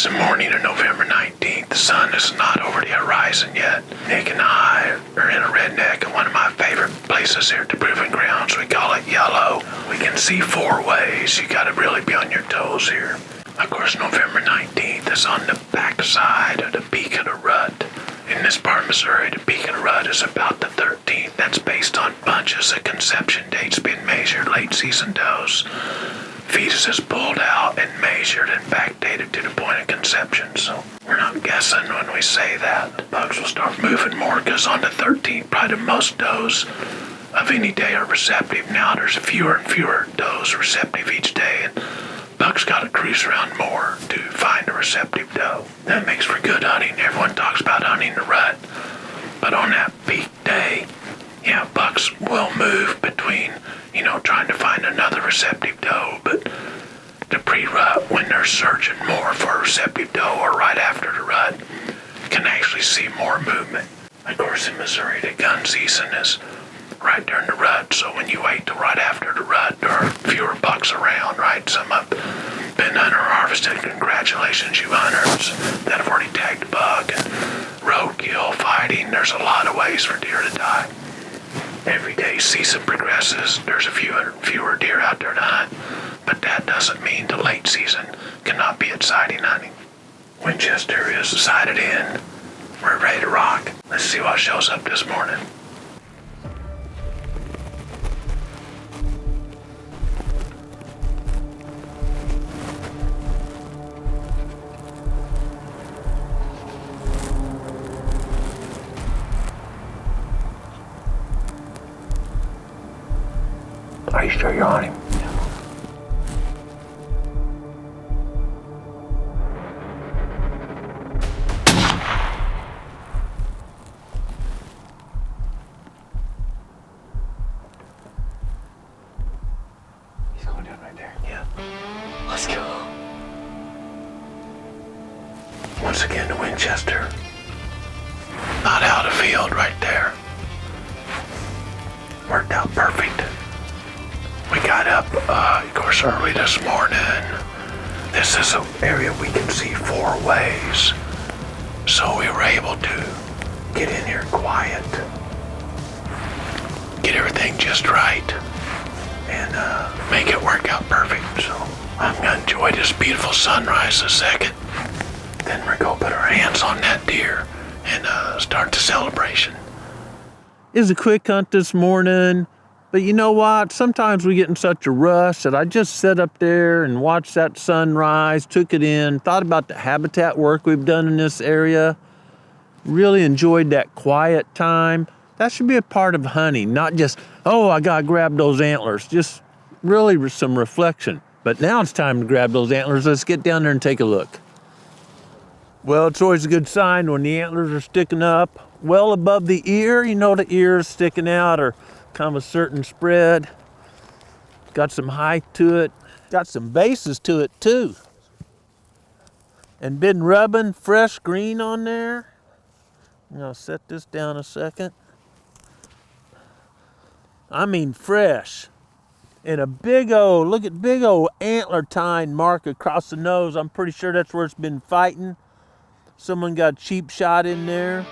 It's the morning of November 19th. The sun is not over the horizon yet. Nick and I are in a redneck in one of my favorite places here at the Proving Grounds. We call it Yellow. We can see 4 ways. You gotta really be on your toes here. Of course, November 19th is on the backside of the Peak of the Rut. In this part of Missouri, the Peak of the Rut is about the 13th. That's based on bunches of conception dates being measured, late season does. Fetus is pulled out and measured and backdated to the point of conception, so we're not guessing when we say that. The bugs will start moving more because on the 13th, probably the most does of any day are receptive. Now there's fewer and fewer does receptive each day, and bugs got to cruise around more to find a receptive doe. That makes for good hunting. Everyone talks about hunting the rut, but on that peak day, yeah, bucks will move between, trying to find another receptive doe, but the pre-rut, when they're searching more for a receptive doe or right after the rut, can actually see more movement. Of course, in Missouri, the gun season is right during the rut, so when you wait till right after the rut, there are fewer bucks around, right? Some have been hunter harvested. Congratulations, you hunters that have already tagged a buck. And roadkill fighting, there's a lot of ways for deer to die. Every day season progresses, there's fewer deer out there to hunt, but that doesn't mean the late season cannot be exciting hunting. Winchester is sighted in. We're ready to rock. Let's see what shows up this morning. Are you sure you're on him? He's going down right there. Yeah. Let's go. Once again to Winchester. Not out of field right there. Worked out perfect. We got up, of course, early this morning. This is an area we can see 4 ways. So we were able to get in here quiet, get everything just right, and make it work out perfect. So I'm going to enjoy this beautiful sunrise a second. Then we're going to put our hands on that deer and start the celebration. It was a quick hunt this morning. But you know what? Sometimes we get in such a rush that I just sat up there and watched that sunrise, took it in, thought about the habitat work we've done in this area, really enjoyed that quiet time. That should be a part of hunting, not just, I gotta grab those antlers, just really some reflection. But now it's time to grab those antlers. Let's get down there and take a look. Well, it's always a good sign when the antlers are sticking up well above the ear. The ear is sticking out, or kind of a certain spread. Got some height to it. Got some bases to it too. And been rubbing fresh green on there. I'm gonna set this down a second. I mean fresh. And a big old antler tine mark across the nose. I'm pretty sure that's where it's been fighting. Someone got a cheap shot in there.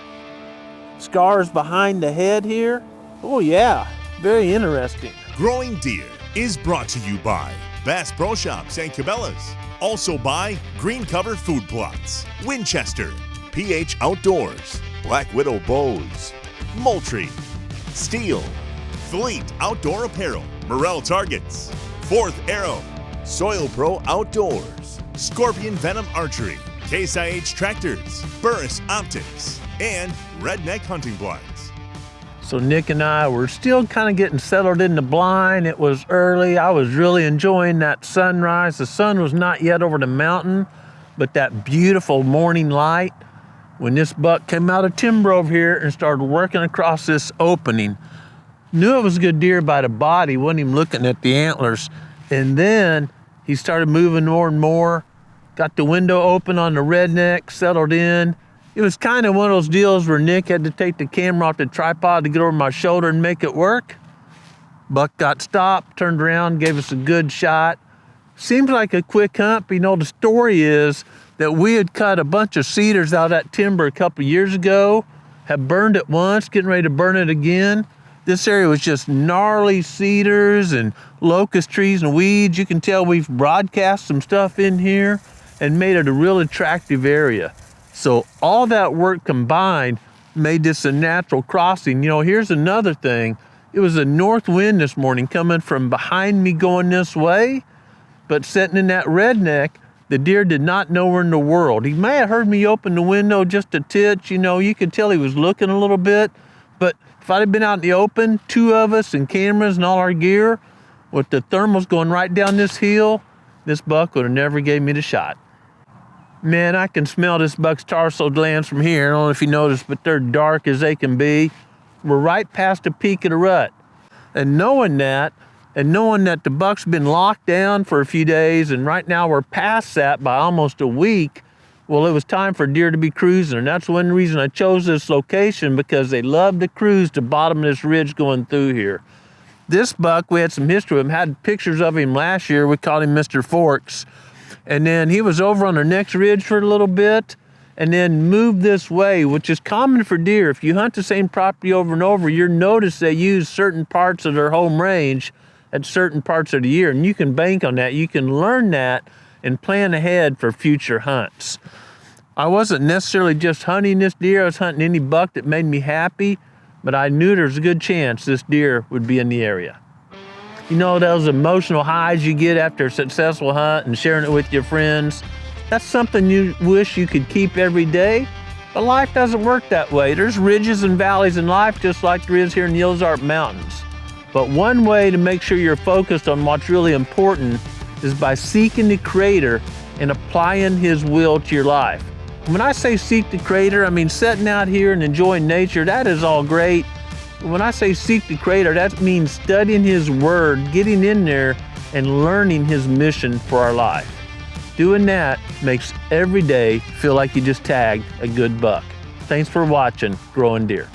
Scars behind the head here. Oh yeah, very interesting. Growing Deer is brought to you by Bass Pro Shops and Cabela's. Also by Green Cover Food Plots, Winchester, PH Outdoors, Black Widow Bows, Moultrie, Steel, Fleet Outdoor Apparel, Morel Targets, Fourth Arrow, Soil Pro Outdoors, Scorpion Venom Archery, Case IH Tractors, Burris Optics, and Redneck Hunting Blinds. So Nick and I were still kind of getting settled in the blind. It was early. I was really enjoying that sunrise. The sun was not yet over the mountain, but that beautiful morning light. When this buck came out of timber over here and started working across this opening, knew it was a good deer by the body, wasn't even looking at the antlers. And then he started moving more and more, got the window open on the redneck, settled in. It was kind of one of those deals where Nick had to take the camera off the tripod to get over my shoulder and make it work. Buck got stopped, turned around, gave us a good shot. Seems like a quick hunt, but the story is that we had cut a bunch of cedars out of that timber a couple years ago, had burned it once, getting ready to burn it again. This area was just gnarly cedars and locust trees and weeds. You can tell we've broadcast some stuff in here and made it a real attractive area. So all that work combined made this a natural crossing. You know, here's another thing. It was a north wind this morning coming from behind me going this way, but sitting in that redneck, the deer did not know where in the world. He may have heard me open the window just a titch. You know, you could tell he was looking a little bit, but if I'd have been out in the open, two of us and cameras and all our gear, with the thermals going right down this hill, this buck would have never gave me the shot. Man, I can smell this buck's tarsal glands from here. I don't know if you noticed, but they're dark as they can be. We're right past the peak of the rut. And knowing that the buck's been locked down for a few days, and right now we're past that by almost a week, well, it was time for deer to be cruising. And that's one reason I chose this location, because they love to cruise to bottom of this ridge going through here. This buck, we had some history with him, had pictures of him last year. We called him Mr. Forks. And then he was over on the next ridge for a little bit and then moved this way, which is common for deer. If you hunt the same property over and over, you'll notice they use certain parts of their home range at certain parts of the year. And you can bank on that. You can learn that and plan ahead for future hunts. I wasn't necessarily just hunting this deer. I was hunting any buck that made me happy, but I knew there was a good chance this deer would be in the area. You know, those emotional highs you get after a successful hunt and sharing it with your friends, that's something you wish you could keep every day, but life doesn't work that way. There's ridges and valleys in life just like there is here in the Ozark Mountains. But one way to make sure you're focused on what's really important is by seeking the Creator and applying His will to your life. When I say seek the Creator, I mean setting out here and enjoying nature. That is all great. When I say seek the Creator, that means studying His Word, getting in there and learning His mission for our life. Doing that makes every day feel like you just tagged a good buck. Thanks for watching Growing Deer.